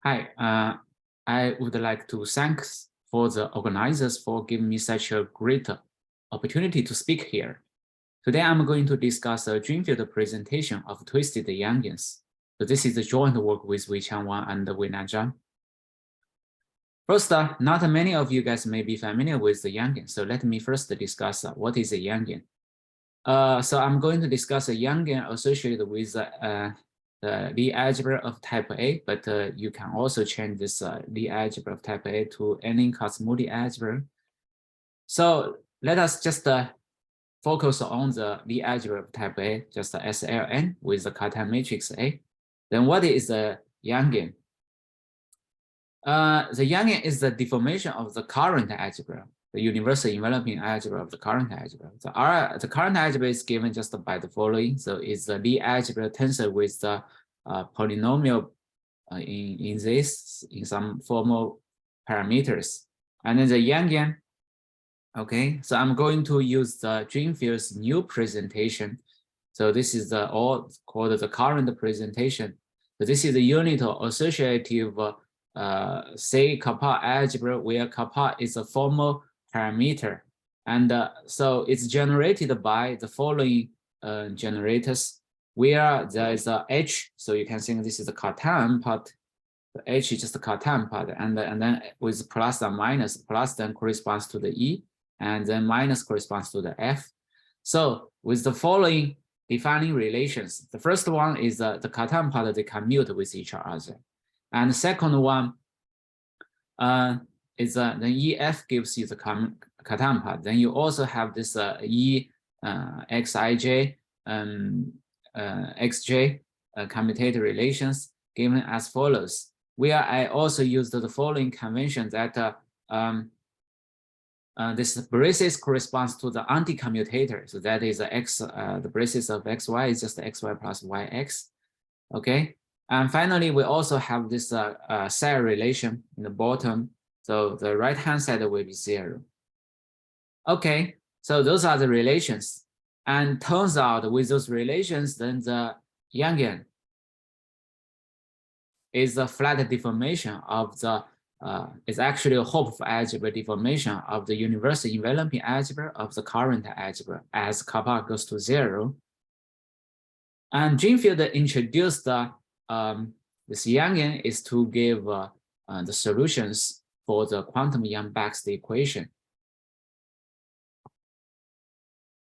Hi, I would like to thank for the organizers for giving me such a great opportunity to speak here. Today, I'm going to discuss a Drinfeld presentation of twisted Yangians. So this is a joint work with Weiqiang, Wang, and Weinan, Zhang. First, not many of you guys may be familiar with the Yangian. So let me first discuss what is a Yangian. So I'm going to discuss a Yangian associated with the Lie algebra of type A, but you can also change this Lie algebra of type A to any cosmology algebra. So let us just focus on the Lie algebra of type A, just SLN with the Cartan matrix A. Then what is the Yangian? The Yangian is the deformation of the current algebra, the universal enveloping algebra of the current algebra. The current algebra is given just by the following. So it's the Lie algebra tensor with the polynomial in some formal parameters. And then the Yangian, okay, so I'm going to use the Drinfeld's new presentation. So this is all called the current presentation. So this is the unit of associative say kappa algebra, where kappa is a formal parameter. And so it's generated by the following generators, where there is a H. So you can think this is the Cartan part. The H is just the Cartan part. And then with plus and minus, plus then corresponds to the E, and then minus corresponds to the F. So with the following defining relations, the first one is the Cartan part, they commute with each other. And the second one is the EF gives you the Cartan part. Then you also have this E Xij Xj commutator relations given as follows, where I also used the following convention that this braces corresponds to the anti-commutator. So that is the braces of xy is just xy plus yx. Okay. And finally, we also have this cell relation in the bottom. So the right-hand side will be 0. Okay, so those are the relations. And turns out with those relations, then the Yangian is a flat deformation of the, it's actually a Hopf algebra deformation of the universal enveloping algebra of the current algebra as kappa goes to 0. And Drinfeld introduced this Yangian is to give the solutions for the quantum Yang-Baxter equation.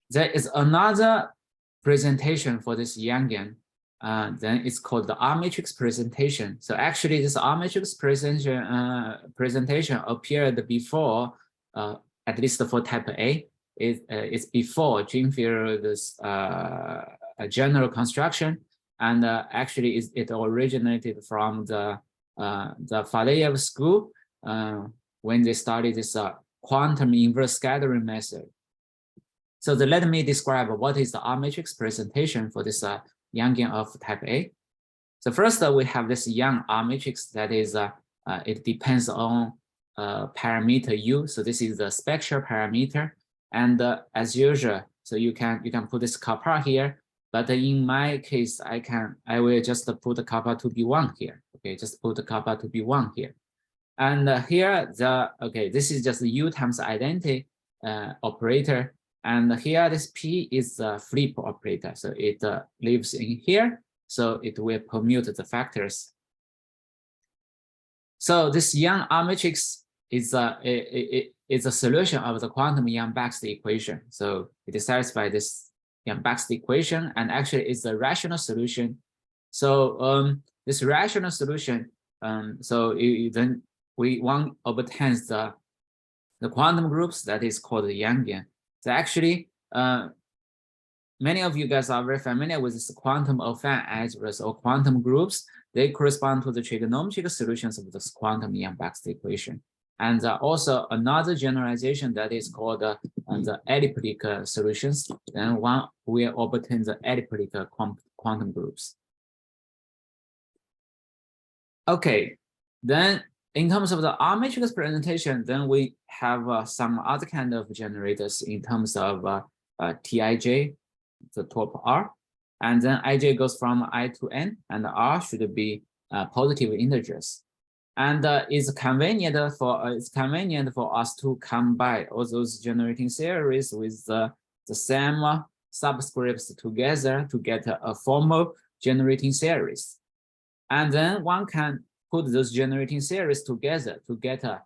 There is another presentation for this Yangian, then it's called the R-matrix presentation. So actually this R-matrix presentation appeared before, at least for type A, it's before Drinfeld's general construction. And actually, it originated from the Falayev school when they started this quantum inverse scattering method. So let me describe what is the R-matrix presentation for this Yangian of type A. So first, we have this Yang R-matrix that is, it depends on parameter U. So this is the spectral parameter. And as usual, so you can put this kappa here. But in my case, I will just put the kappa to be 1 here. Okay, just put the kappa to be 1 here. And here this is just the U times identity operator. And here this P is the flip operator. So it lives in here. So it will permute the factors. So this Yang R-matrix is a solution of the quantum Yang-Baxter equation. So it satisfies this Yang-Baxter equation, and actually it's a rational solution. So this rational solution, then one obtains the quantum groups that is called the Yangian. So actually, many of you guys are very familiar with this quantum affine algebras or quantum groups. They correspond to the trigonometric solutions of this quantum Yang-Baxter equation. And also another generalization that is called the elliptic solutions. Then one will obtain the elliptic quantum groups. Okay, then in terms of the R-matrix presentation, then we have some other kind of generators in terms of Tij, the top R, and then ij goes from I to n, and R should be positive integers. And it's convenient for us to combine all those generating series with the same subscripts together to get a formal generating series. And then one can put those generating series together to get a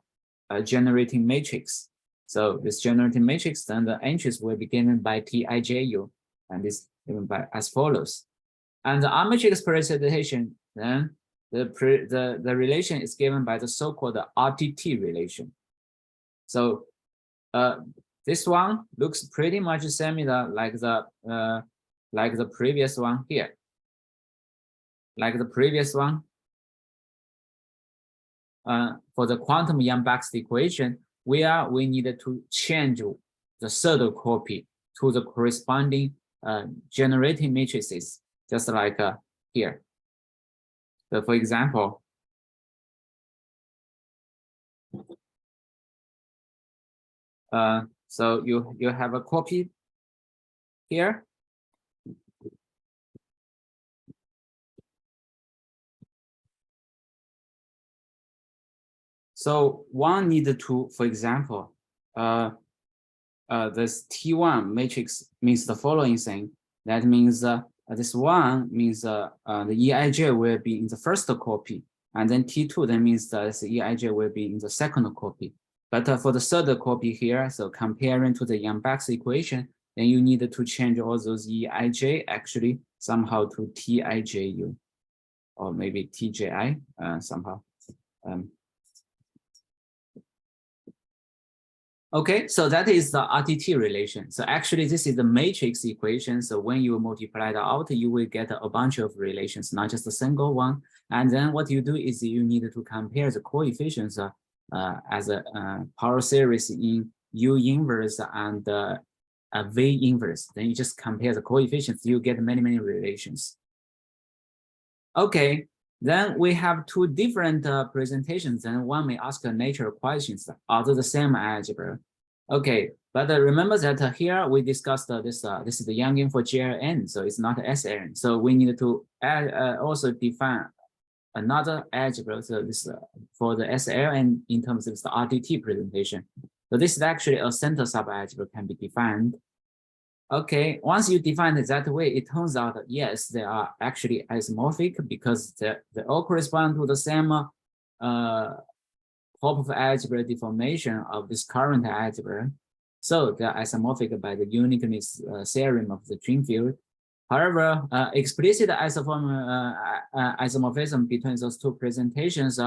generating matrix. So this generating matrix, then the entries will be given by Tiju, and this given by as follows. And the R-matrix precipitation, then the relation is given by the so-called RTT relation. So this one looks pretty much similar like the previous one here. Like the previous one. For the quantum Yang-Baxter equation, we needed to change the pseudo copy to the corresponding generating matrices, just like here. So for example, so you have a copy here. So one needed to, for example, this T1 matrix means the following thing. That means this one means the EIJ will be in the first copy, and then T2 that means the EIJ will be in the second copy. But for the third copy here, so comparing to the Yang-Baxter equation, then you need to change all those EIJ actually somehow to TIJU, or maybe TJI somehow. Okay, so that is the RTT relation. So actually, this is the matrix equation. So when you multiply it out, you will get a bunch of relations, not just a single one. And then what you do is you need to compare the coefficients as a power series in U inverse and V inverse. Then you just compare the coefficients, you get many, many relations. Okay, then we have two different presentations, and one may ask nature questions. Are they the same algebra? Okay, but remember that here we discussed this is the Yangian for GLN, so it's not SLN. So we need to also define another algebra. So this for the SLN in terms of the RTT presentation. So this is actually a center subalgebra can be defined. Okay, once you define it that way, it turns out that yes, they are actually isomorphic because they all correspond to the same top of algebra deformation of this current algebra. So they are isomorphic by the uniqueness theorem of the Drinfeld. However, explicit isomorphism between those two presentations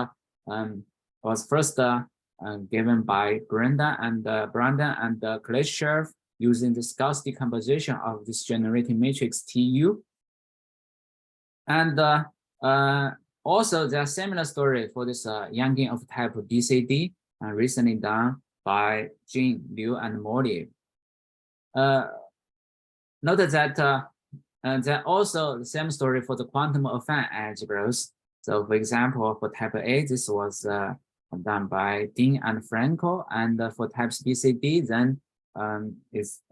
was first given by Brandon and Kleshchev using the Gauss decomposition of this generating matrix TU. And also there's a similar story for this Yangian of type BCD recently done by Zhang, Liu, and Molly. Note that there's also the same story for the quantum affine algebras. So for example, for type A, this was done by Dean and Franco, and for types BCD, then is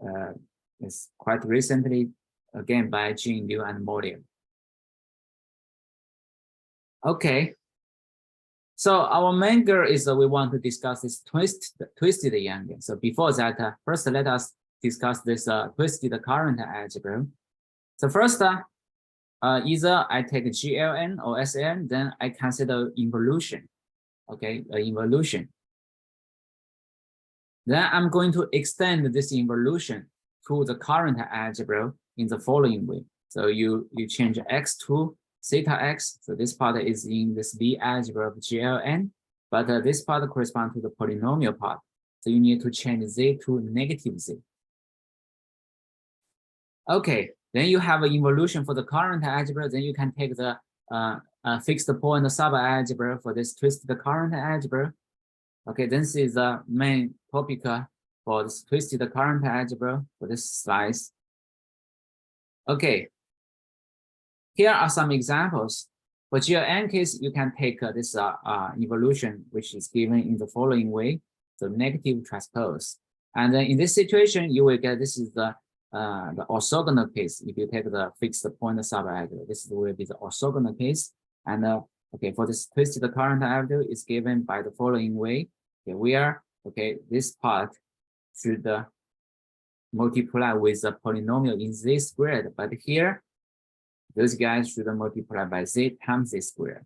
quite recently again by Jing, Liu, and Molly. Okay, so our main goal is that we want to discuss this twisted Yangian. So before that, first let us discuss this twisted current algebra. So first, either I take GLN or SN, then I consider involution. Okay, involution. Then I'm going to extend this involution to the current algebra in the following way. So you change x to theta x. So this part is in this V algebra of GLN, but this part corresponds to the polynomial part. So you need to change z to negative z. Okay, then you have an involution for the current algebra. Then you can take the fixed point subalgebra for this twisted current algebra. Okay, this is the main topic for this twisted current algebra for this slice. Okay, here are some examples. For GLN case, you can take this evolution, which is given in the following way, the negative transpose. And then in this situation, you will get this is the orthogonal case. If you take the fixed point subalgebra, this will be the orthogonal case. And okay, for this twisted current avenue is given by the following way, okay, where, okay, this part should multiply with a polynomial in z squared, but here, those guys should multiply by z times z squared.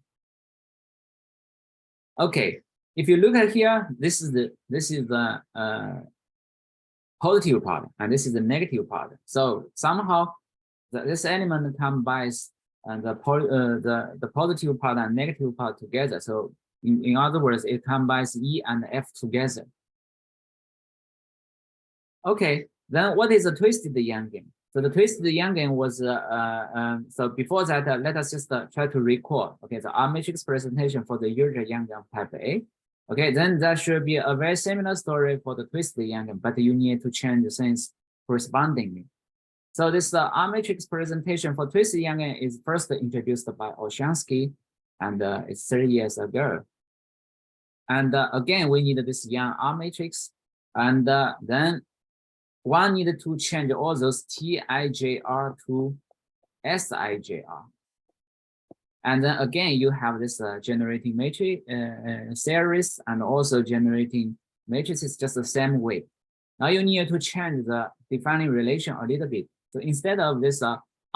Okay, if you look at here, this is the positive part, and this is the negative part. So somehow this element combines the positive part and negative part together. So in other words, it combines E and F together. Okay, then what is a twisted Yangian? So the twisted Yangian was so before that, let us just try to recall. Okay, the R matrix presentation for the usual Yangian of type A. Okay, then that should be a very similar story for the twisted Yangian, but you need to change the things correspondingly. So this R matrix presentation for twisted Yangian is first introduced by Olshanski, and it's 30 years ago. And again, we need this Yang R matrix, and then one needed to change all those TIJR to SIJR. And then again, you have this generating matrix series and also generating matrices just the same way. Now you need to change the defining relation a little bit. So instead of this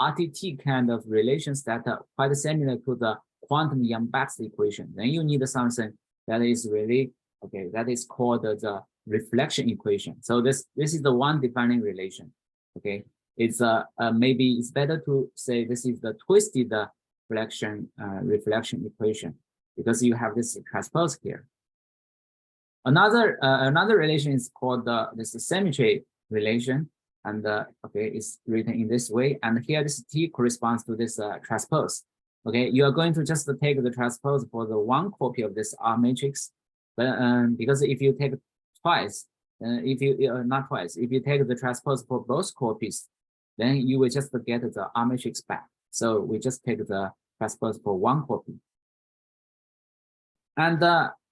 RTT kind of relations that are quite similar to the quantum Yang-Bax equation, then you need something that is really, okay, that is called the reflection equation. So this is the one defining relation. Okay, it's maybe it's better to say this is the twisted reflection equation because you have this transpose here. Another relation is called this symmetry relation, and okay, it's written in this way. And here this T corresponds to this transpose. Okay, you are going to just take the transpose for the one copy of this R matrix, but because if you take twice, if you not twice, if you take the transpose for both copies, then you will just get the R matrix back. So we just take the transpose for one copy. And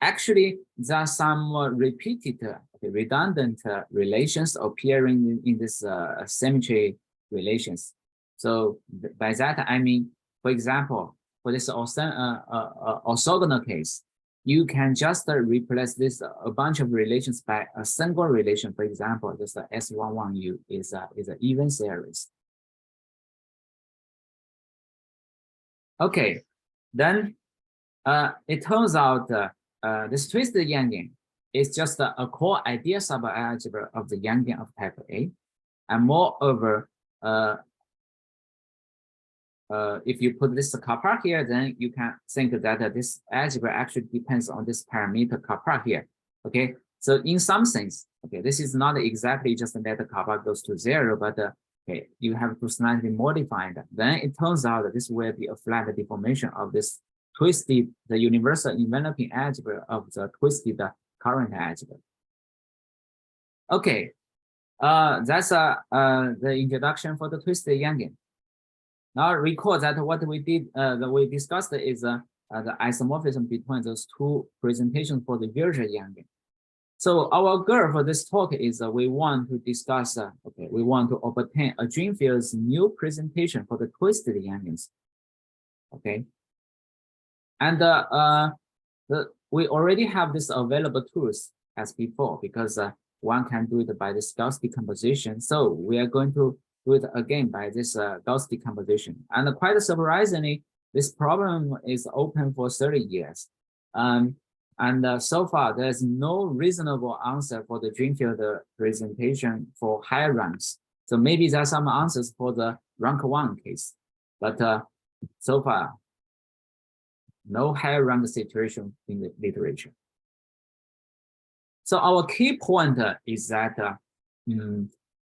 actually, there are some repeated, redundant relations appearing in this symmetry relations. So by that, I mean, for example, for this orthogonal case, you can just replace this a bunch of relations by a single relation. For example, this S11U is an even series. Okay, then it turns out this twisted Yangian is just a core ideal subalgebra of the Yangian of type A, and moreover, if you put this kappa here, then you can think that this algebra actually depends on this parameter kappa here. Okay, so in some sense, okay, this is not exactly just that the kappa goes to 0, but okay, you have to slightly modify that. Then it turns out that this will be a flat deformation of this twisted, the universal enveloping algebra of the twisted current algebra. Okay, that's the introduction for the twisted Yangian. Now recall that what we did, that we discussed is the isomorphism between those two presentations for the usual Yangian. So our goal for this talk is we want to discuss, okay, we want to obtain a Drinfeld's new presentation for the twisted Yangians. Okay, and we already have this available tools as before because one can do it by this Gauss decomposition. So we are going to do it again by this Gauss decomposition. And quite surprisingly, this problem is open for 30 years. And so far, there's no reasonable answer for the Drinfeld presentation for high ranks. So maybe there are some answers for the rank 1 case, but so far, no high rank situation in the literature. So our key point is that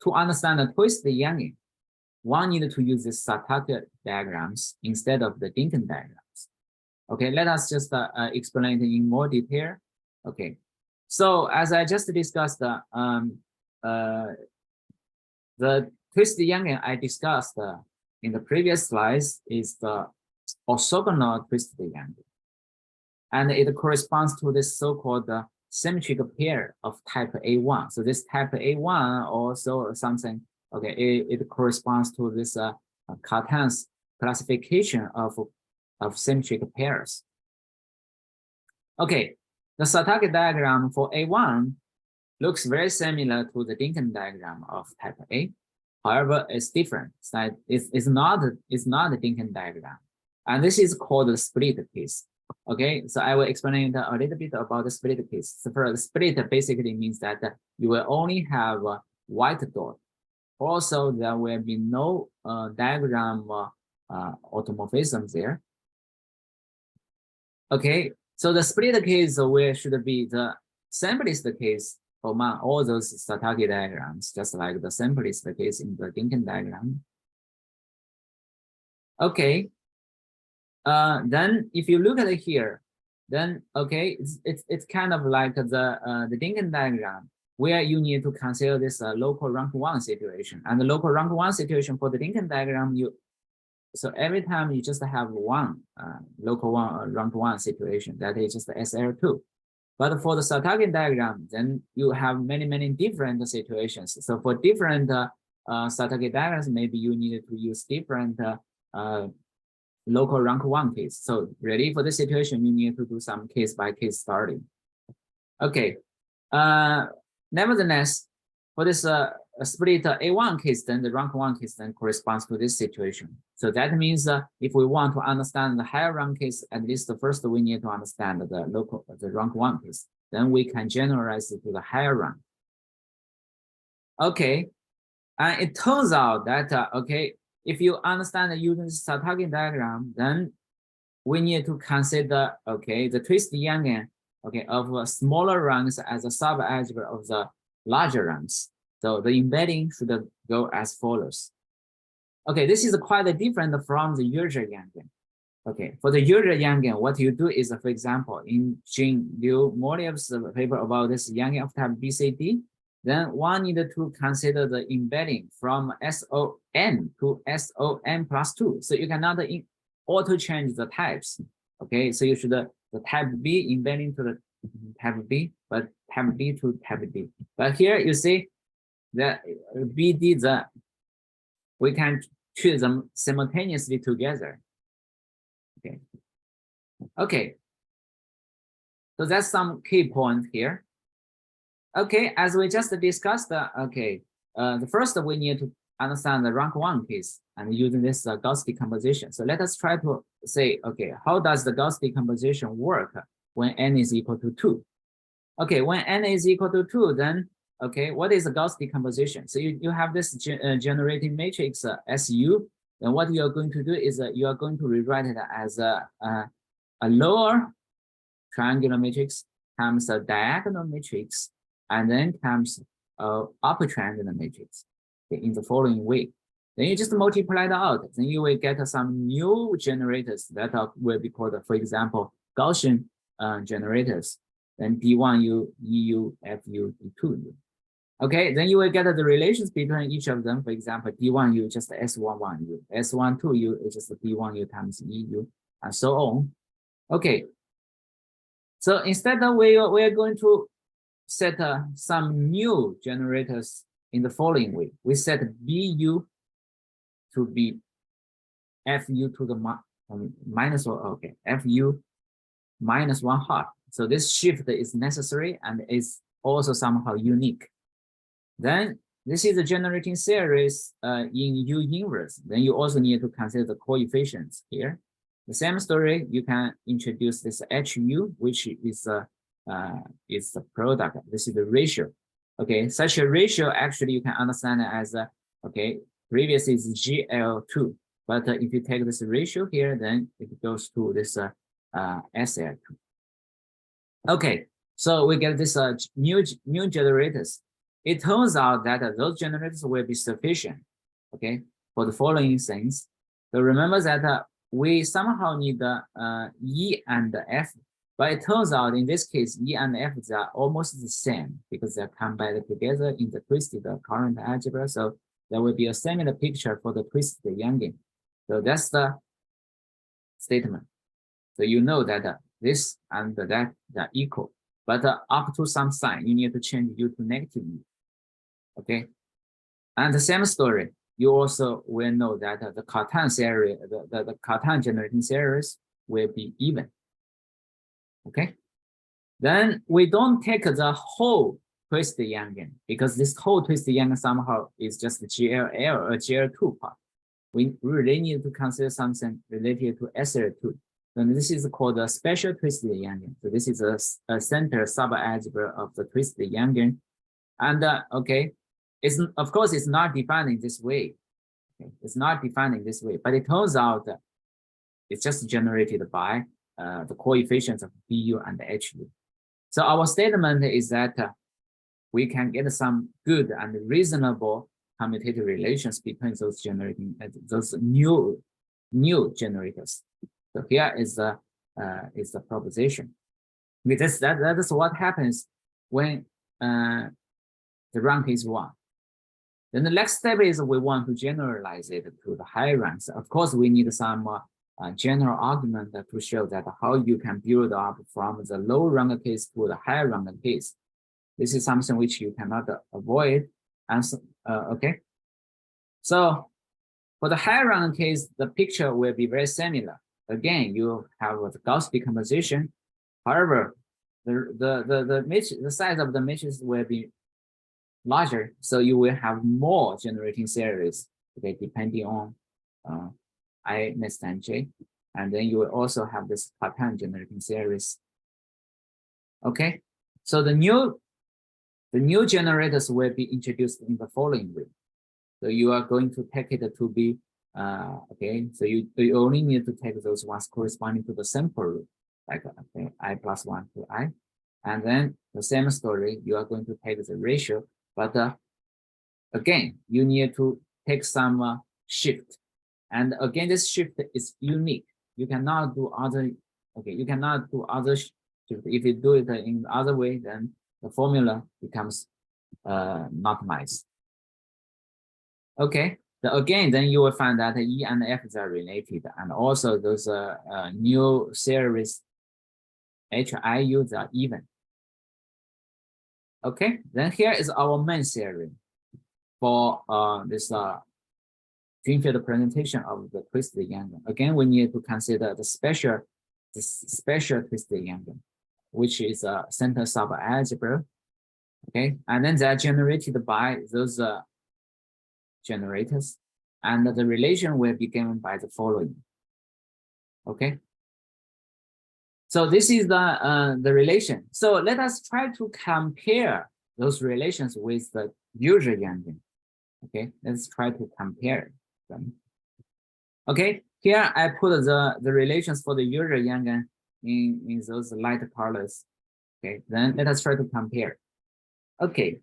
to understand the twisted Yangian, one needs to use the Satake diagrams instead of the Dinkin diagrams. Okay, let us just explain it in more detail. Okay, so as I just discussed, the twisted Yangian I discussed in the previous slides is the orthogonal twisted Yangian, and it corresponds to this so-called symmetric pair of type A1. So this type A1 also something, okay, it corresponds to this Cartan's classification of symmetric pairs. Okay, the Satake diagram for A1 looks very similar to the Dinkin diagram of type A. However, it's different. It's not a Dinkin diagram. And this is called the split case. Okay, so I will explain a little bit about the split case. So for the split basically means that you will only have a white dot. Also, there will be no diagram automorphism there. Okay, so the split case where should be the simplest case among all those Satake diagrams, just like the simplest case in the Dinkin diagram. Okay, then if you look at it here, then okay, it's kind of like the Dinkin diagram where you need to consider this local rank 1 situation. And the local rank 1 situation for the Dinkin diagram, so every time you just have one local one rank 1 situation, that is just the SL2. But for the Satake diagram, then you have many different situations. So for different Satake diagrams, maybe you need to use different local rank 1 case. So really for this situation, you need to do some case by case starting. Okay. Nevertheless, for this split A1 case, then the rank 1 case then corresponds to this situation. So that means if we want to understand the higher rank case, at least first we need to understand the rank 1 case. Then we can generalize it to the higher rank. Okay, and it turns out that okay, if you understand using the Satake diagram, then we need to consider okay the twist Yangian okay of smaller ranks as a subalgebra of the larger ranks. So the embedding should go as follows. Okay, this is quite different from the usual Yangian. Okay, for the usual Yangian, what you do is, for example, in Zhang Liu Moliev's paper about this Yangian of type BCD, then one needed to consider the embedding from SON to SON plus 2. So you cannot auto change the types. Okay, so you should the type B embedding to the type B, but type B to type D. But here you see that BD, we can choose them simultaneously together. Okay. Okay. So that's some key point here. Okay, as we just discussed, okay, the first we need to understand the rank 1 case and using this Gauss decomposition. So let us try to say, okay, how does the Gauss decomposition work when n is equal to 2? Okay, when n is equal to 2, then okay, what is the Gauss decomposition? So you have this generating matrix SU. Then what you are going to do is you are going to rewrite it as a lower triangular matrix times a diagonal matrix, and then comes upper triangular matrix okay, in the following way. Then you just multiply it out. Then you will get some new generators that will be called, for example, Gaussian generators. Then D1U, EU, FU, D2U. Okay, then you will get the relations between each of them. For example, D1U just S11U, S12U is just D1U times EU, and so on. Okay, so instead of we are going to set some new generators in the following way. We set BU to be FU to the minus, okay, FU minus 1/2. So this shift is necessary and is also somehow unique. Then this is the generating series in U inverse. Then you also need to consider the coefficients here. The same story, you can introduce this HU, which is the product. This is the ratio. Okay, such a ratio actually you can understand as okay, previous is GL2, but if you take this ratio here, then it goes to this SL2. Okay, so we get this new generators. It turns out that those generators will be sufficient, okay, for the following things. So remember that we somehow need the E and the F, but it turns out in this case, E and F are almost the same because they're combined together in the twisted current algebra. So there will be a similar picture for the twisted Yangian. So that's the statement. So you know that this and that are equal, but up to some sign, you need to change U to negative U. Okay, and the same story. You also will know that the Cartan series, the Cartan generating series will be even. Okay, Then we don't take the whole twisted Yangian because this whole twisted Yangian somehow is just GLL or GL2 part. We really need to consider something related to SL2. And this is called a special twisted Yangian. So this is a center subalgebra of the twisted Yangian. And okay, it's of course it's not defined in this way. Okay? It's not defined in this way, but it turns out that it's just generated by the coefficients of BU and HU. So our statement is that we can get some good and reasonable commutative relations between those generating those new generators. So here is the proposition. Because that is what happens when the rank is 1. Then the next step is we want to generalize it to the high ranks. Of course, we need some general argument to show that how you can build up from the low rank case to the high rank case. This is something which you cannot avoid. And okay. So for the high rank case, the picture will be very similar. Again, you have the Gauss decomposition. However, the size of the matrix will be larger, so you will have more generating series, okay, depending on I less than j, and then you will also have this pattern generating series. Okay, so the new generators will be introduced in the following way. So you are going to take it to be okay. So you only need to take those ones corresponding to the simple root, like okay, I plus 1 to I, and then the same story. You are going to take the ratio, but again, you need to take some shift, and again, this shift is unique. You cannot do other. Okay, you cannot do other shift. If you do it in the other way, then the formula becomes not nice. Okay. Again, then you will find that E and F are related, and also those new series HIUs are even. Okay, then here is our main theory for this Drinfeld presentation of the twisted Yangian. Again, we need to consider the special twisted Yangian, which is a center subalgebra. Okay, and then they are generated by those generators, and the relation will be given by the following. Okay, so this is the relation. So let us try to compare those relations with the usual Yangian. Okay, let's try to compare them. Okay, here I put the relations for the usual Yangian in those light colors. Okay, then let us try to compare. Okay,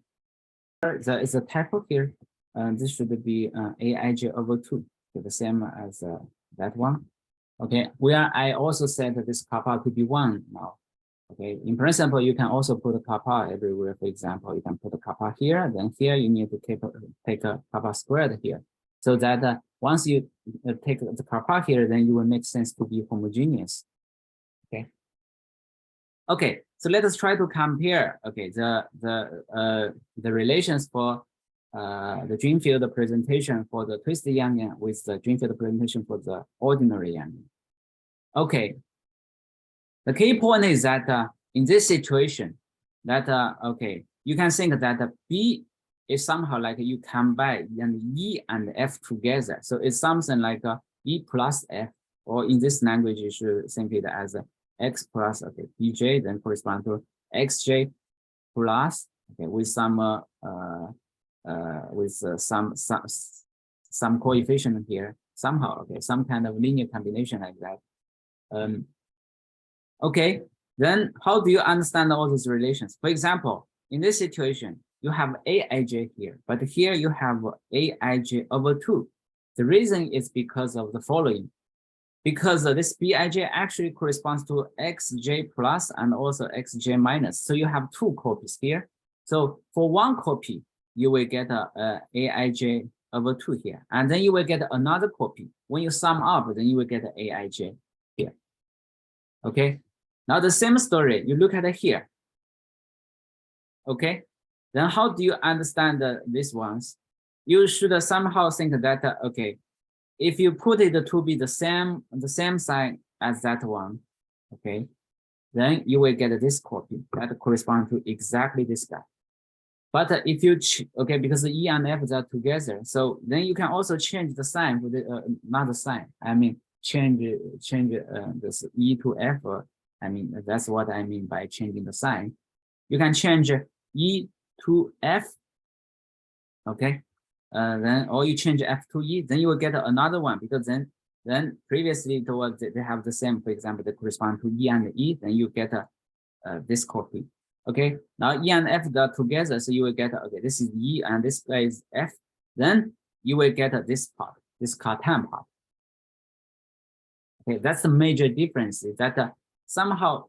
there is a typo here. This should be Aij over 2, the same as that one. Okay, where I also set this kappa to be 1 now. Okay, in principle, you can also put a kappa everywhere. For example, you can put a kappa here, then here you need to take a kappa squared here. So that once you take the kappa here, then you will make sense to be homogeneous. Okay. Okay, so let us try to compare. Okay, the relations for the Drinfeld presentation for the twisted Yangian with the Drinfeld presentation for the ordinary Yangian. Okay, the key point is that in this situation, that okay, you can think that B is somehow like you combine E and F together. So it's something like E plus F, or in this language, you should think it as X plus okay Bj, then correspond to Xj plus okay with some some coefficient here somehow, okay, some kind of linear combination like that. Okay, then how do you understand all these relations? For example, in this situation, you have Aij here, but here you have Aij over 2. The reason is because of the following. Because this Bij actually corresponds to Xj plus and also Xj minus. So you have 2 copies here. So for 1 copy, you will get Aij over 2 here. And then you will get another copy. When you sum up, then you will get Aij here. Okay. Now the same story, you look at it here. Okay. Then how do you understand these ones? You should somehow think that, okay, if you put it to be the same sign as that one, okay, then you will get this copy that corresponds to exactly this guy. But if you, okay, because the E and F are together, so then you can also change the sign for the, not the sign, I mean, change this E to F, I mean, that's what I mean by changing the sign. You can change E to F, okay, then, or you change F to E, then you will get another one, because then previously it was, they have the same, for example, they correspond to E and E, then you get this copy. Okay, now E and F are together, so you will get, okay, this is E and this guy is F, then you will get this part, this cartan part. Okay, that's the major difference, is that somehow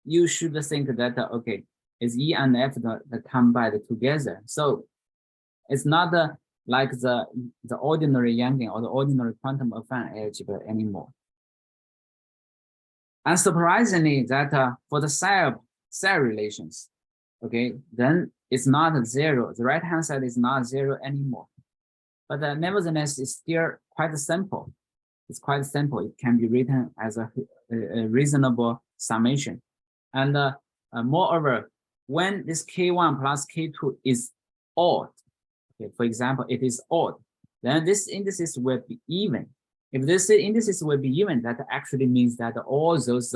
you should think that, okay, is E and F the combined together. So it's not like the ordinary Yangian or the ordinary quantum affine algebra anymore. And surprisingly, that for the cell relations, okay, then it's not zero. The right-hand side is not zero anymore. But nevertheless, it's still quite simple. It's quite simple. It can be written as a reasonable summation. And moreover, when this K1 plus K2 is odd, okay, for example, it is odd, then this indices will be even. If this indices will be even, that actually means that all those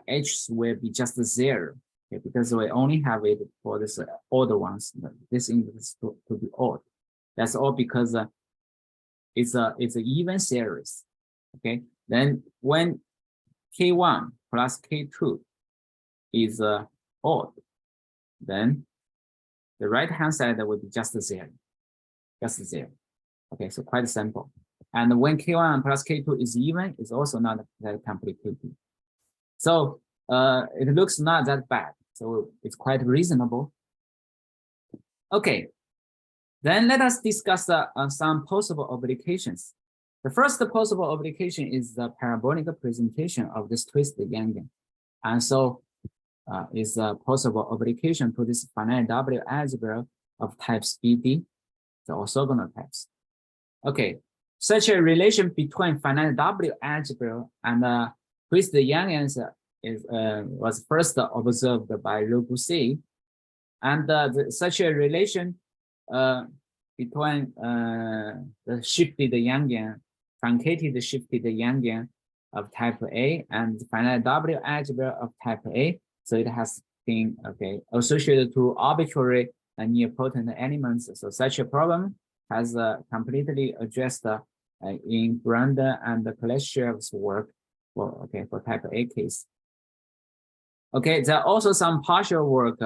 H's will be just zero, okay, because we only have it for this odd ones. This index to be odd. That's all because it's an even series. Okay, then when K1 plus K2 is odd, then the right-hand side will be just zero, just zero. Okay, so quite simple. And when K1 plus K2 is even, it's also not that complicated. So it looks not that bad. So it's quite reasonable. Okay, then let us discuss some possible applications. The first possible application is the parabolic presentation of this twisted Yangian. And so is a possible application to this finite W algebra of types BD, the orthogonal types. Okay, such a relation between finite W algebra and twisted Yangians was first observed by Robussy, and such a relation between the shifted Yangian, truncated shifted Yangian of type A and finite W algebra of type A. So it has been associated to arbitrary and nilpotent elements. So such a problem has completely addressed in Brander and Koleshev's work for type A case. Okay, there are also some partial work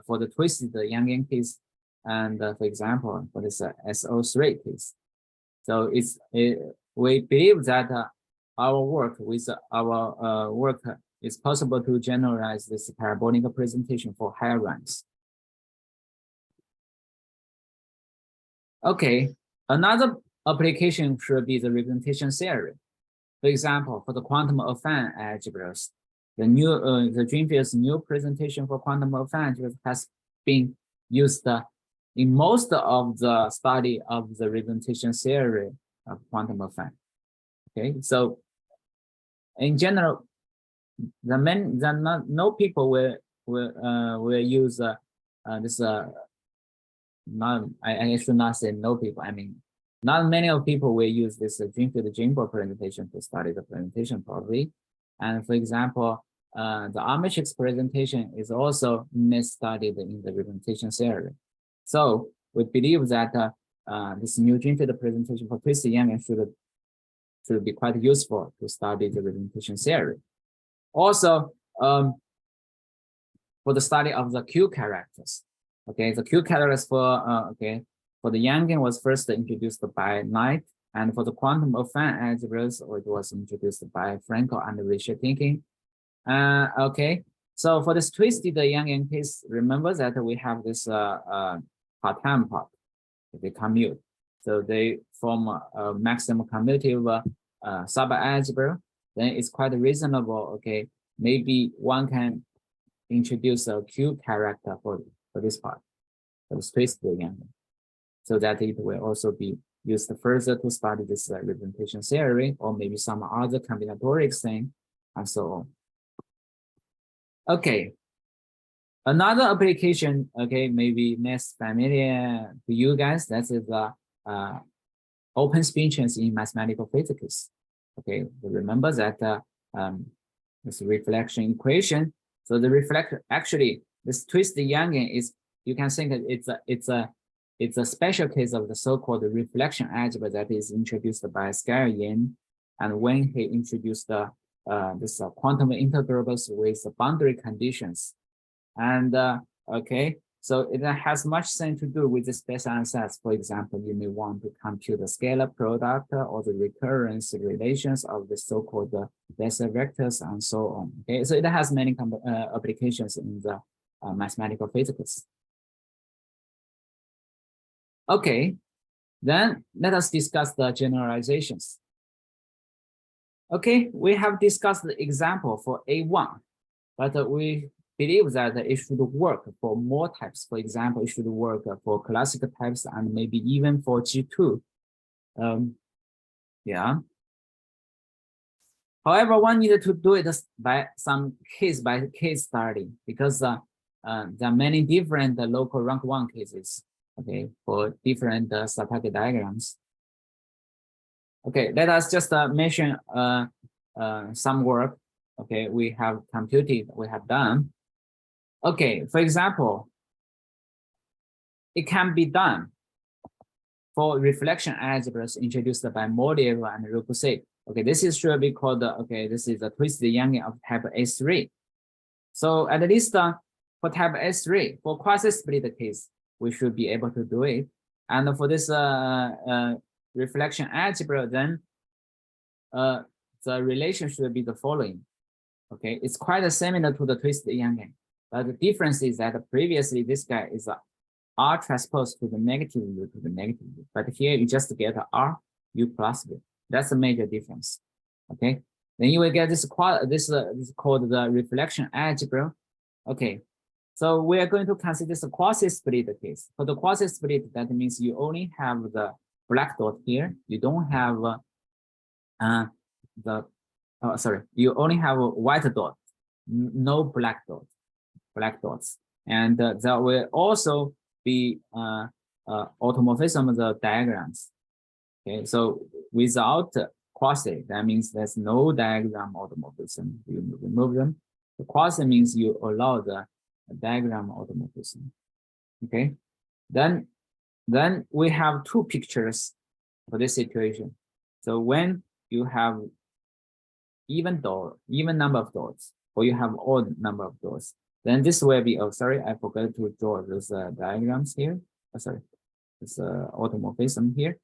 for the twisted Yangian case, and for example, for this SO3 case. So we believe that our work it's possible to generalize this parabolic presentation for higher ranks. Okay, another application should be the representation theory. For example, for the quantum affine algebras, the Drinfeld's new presentation for quantum affine algebras has been used in most of the study of the representation theory of quantum affine. Okay, so in general, no people will use this. I should not say no people. I mean, not many of people will use this Drinfeld presentation to study the presentation probably. And for example, the R-matrix presentation is also misstudied in the representation theory. So we believe that this new Drinfeld presentation for twisted Yangian should be quite useful to study the representation theory. Also, for the study of the Q characters, okay, the Q characters for the Yangian was first introduced by Knight, and for the quantum affine algebras, it was introduced by Frankel and Weiqiang. Okay, so for this twisted Yangian case, remember that we have this part-time part, they commute, so they form a maximum commutative sub-algebra. Then it's quite reasonable. Okay, maybe one can introduce a Q character for this part, for the twisted Yangian, so that it will also be used further to study this representation theory, or maybe some other combinatorics thing, and so on. Okay. Another application, okay, maybe less familiar to you guys. That is the open spin-chains in mathematical physics. Okay, remember that this reflection equation. So the actually this twist Yangian is, you can think it's a special case of the so-called reflection algebra that is introduced by Yan, and when he introduced this quantum integrals with the boundary conditions. And okay, so it has much thing to do with the special sets. For example, you may want to compute the scalar product or the recurrence relations of the so-called Bessel vectors and so on. Okay, so it has many applications in the mathematical physics. Okay, then let us discuss the generalizations. Okay, we have discussed the example for A1, but we believe that it should work for more types. For example, it should work for classical types and maybe even for G2. Yeah. However, one needed to do it by some case study, because there are many different local rank 1 cases, okay, for different Satake diagrams. Okay, let us just mention some work, okay, we have computed, we have done. Okay, for example, it can be done for reflection algebras introduced by Mordiev and Rupusek. Okay, this is should be called, okay, this is a twisted Yangian of type S3. So at least for type S3, for quasi-split case, we should be able to do it. And for this reflection algebra, then the relation should be the following. Okay, it's quite similar to the twisted Yangian. But the difference is that previously this guy is R transpose to the negative U to the negative U. But here you just get R U plus V. That's a major difference. Okay. Then you will get this is called the reflection algebra. Okay. So we are going to consider this quasi-split case. For the quasi-split, that means you only have the black dot here. You don't have you only have a white dot, no black dots. And there will also be automorphism of the diagrams. Okay, so without quasi, that means there's no diagram automorphism. You remove them. The quasi means you allow the diagram automorphism. Okay, then we have two pictures for this situation. So when you have even number of dots, or you have odd number of dots, then this will be, oh, sorry, I forgot to draw those diagrams here. Oh, sorry, this automorphism here.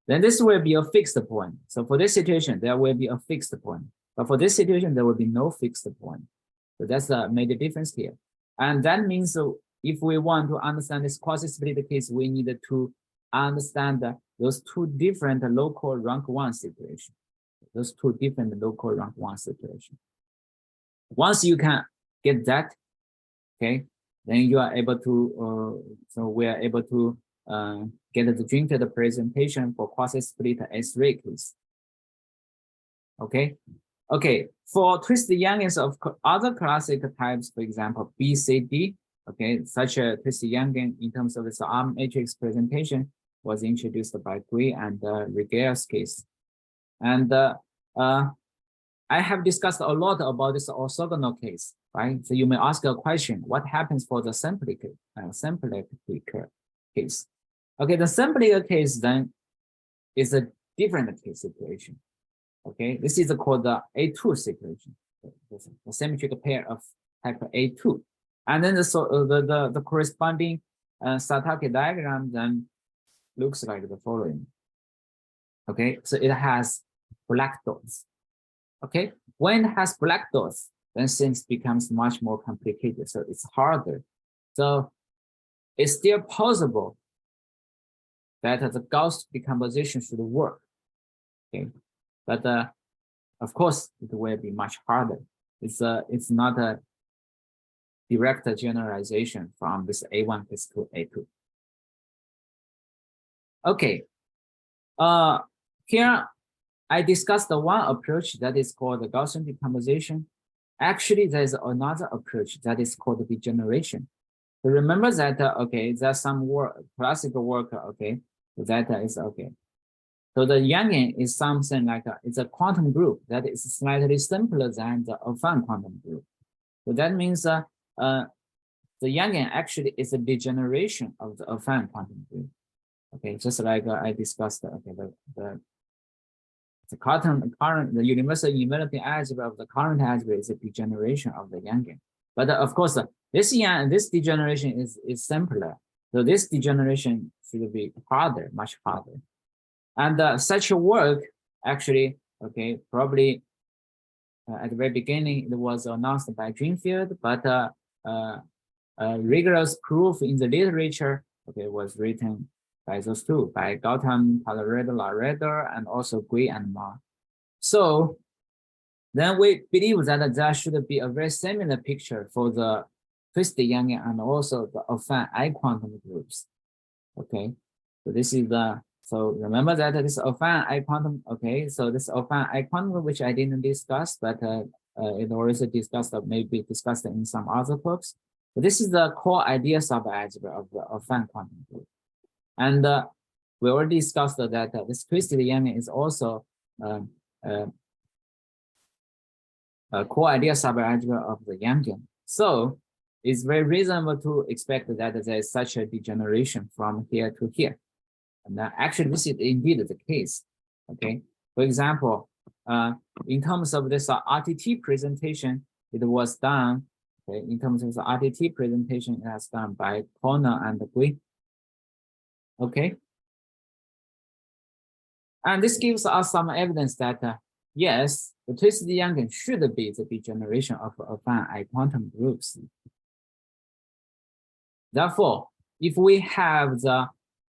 Then this will be a fixed point. So for this situation, there will be a fixed point. But for this situation, there will be no fixed point. So that's the major difference here. And that means if we want to understand this quasi-split case, we need to understand those two different local rank 1 situations. Those two different local rank 1 situations. Once you can get that, okay, then you are able to, so we are able to get the Drinfeld presentation for quasi-split S3 case. Okay, okay. For twisted Yangians of other classic types, for example, BCD, okay, such a twisted Yangian in terms of its arm matrix presentation was introduced by Gui and Regel's case. And I have discussed a lot about this orthogonal case, right? So you may ask a question: what happens for the simplic case? Okay, the simplic case then is a different case situation. Okay, this is called the A2 situation, the symmetric pair of type A2, and then the corresponding Satake diagram then looks like the following. Okay, so it has black dots. Okay, when it has black dots, then things becomes much more complicated. So it's harder. So it's still possible that the Gauss decomposition should work. Okay, but of course it will be much harder. It's not a direct generalization from this A1 case to A2. Okay, here I discussed the one approach that is called the Gaussian decomposition. actually there's another approach that is called degeneration. So remember that, okay, there's some work, classical work, okay, that is okay. So the Yangian is something like it's a quantum group that is slightly simpler than the affine quantum group. So that means the Yangian actually is a degeneration of the affine quantum group. Okay, just like I discussed. Okay, the universal invariant algebra of the current algebra is a degeneration of the Yangian. But of course, this degeneration is simpler. So this degeneration should be harder, much harder. And such a work actually, okay, probably at the very beginning it was announced by Drinfeld, but rigorous proof in the literature, okay, was written by those two, by Gautam, Laredo, and also Gui and Ma. So then we believe that there should be a very similar picture for the twisted Yangian and also the affine iQuantum groups. Okay, so this is the, so remember that this affine iQuantum, okay, so this affine iQuantum, which I didn't discuss, but it already discussed, maybe discussed in some other books. But this is the core idea subalgebra of the affine quantum group. And we already discussed that this twisted Yangian is also a core idea subalgebra of the Yangian. So it's very reasonable to expect that there is such a degeneration from here to here. And actually, this is indeed the case. Okay. For example, in terms of this RTT presentation, it was done. Okay, in terms of the RTT presentation, it was done by Corner and Gui. Okay. And this gives us some evidence that yes, the twisted Yangian should be the degeneration of affine iQuantum groups. Therefore, if we have the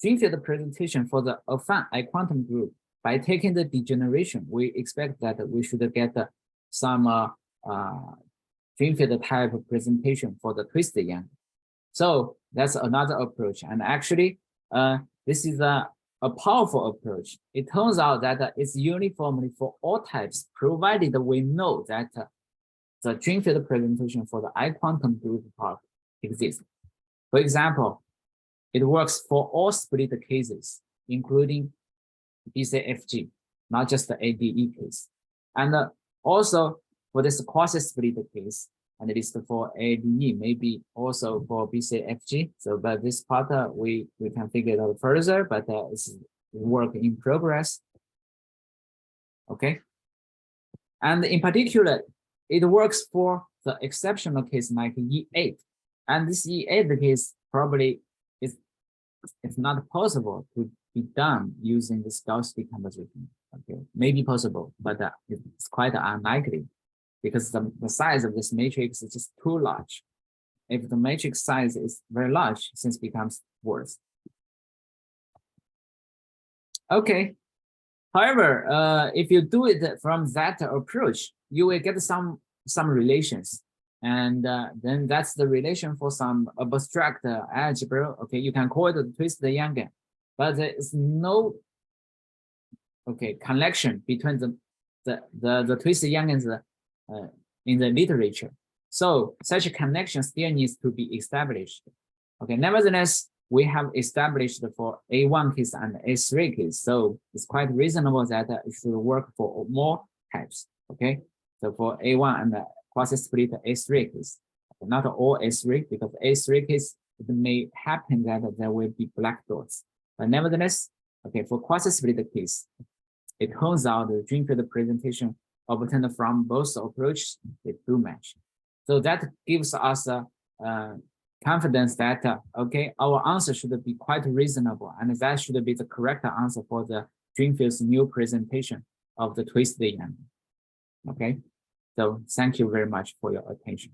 Drinfeld presentation for the affine iQuantum group, by taking the degeneration, we expect that we should get some Drinfeld type of presentation for the twisted Yangian. So that's another approach. And actually, this is a powerful approach. It turns out that it's uniformly for all types, provided we know that the Drinfeld presentation for the iQuantum group part exists. For example, it works for all split cases, including BCFG, not just the ADE case. And also for this quasi-split case, and at least for ADE, maybe also for BCFG. So, but this part we can figure it out further, but it's work in progress. Okay. And in particular, it works for the exceptional case like E8. And this E8 case probably it's not possible to be done using this Gauss decomposition. Okay, maybe possible, but it's quite unlikely because the size of this matrix is just too large. If the matrix size is very large, things becomes worse. Okay. However, if you do it from that approach, you will get some relations. And then that's the relation for some abstract algebra. Okay, you can call it the twisted Yangian, but there is no connection between the twisted Yangians in the literature. So such a connection still needs to be established. Okay, nevertheless, we have established for A1 case and A3 case. So it's quite reasonable that it should work for more types. Okay, so for A1 and quasi-split A3 case, not all A3, because A3 case, it may happen that there will be black dots. But nevertheless, okay, for quasi-split case, it turns out the Drinfeld presentation obtained from both approaches, they do match. So that gives us confidence that, okay, our answer should be quite reasonable, and that should be the correct answer for the Drinfeld's new presentation of the twisted Yangian. Okay, so thank you very much for your attention.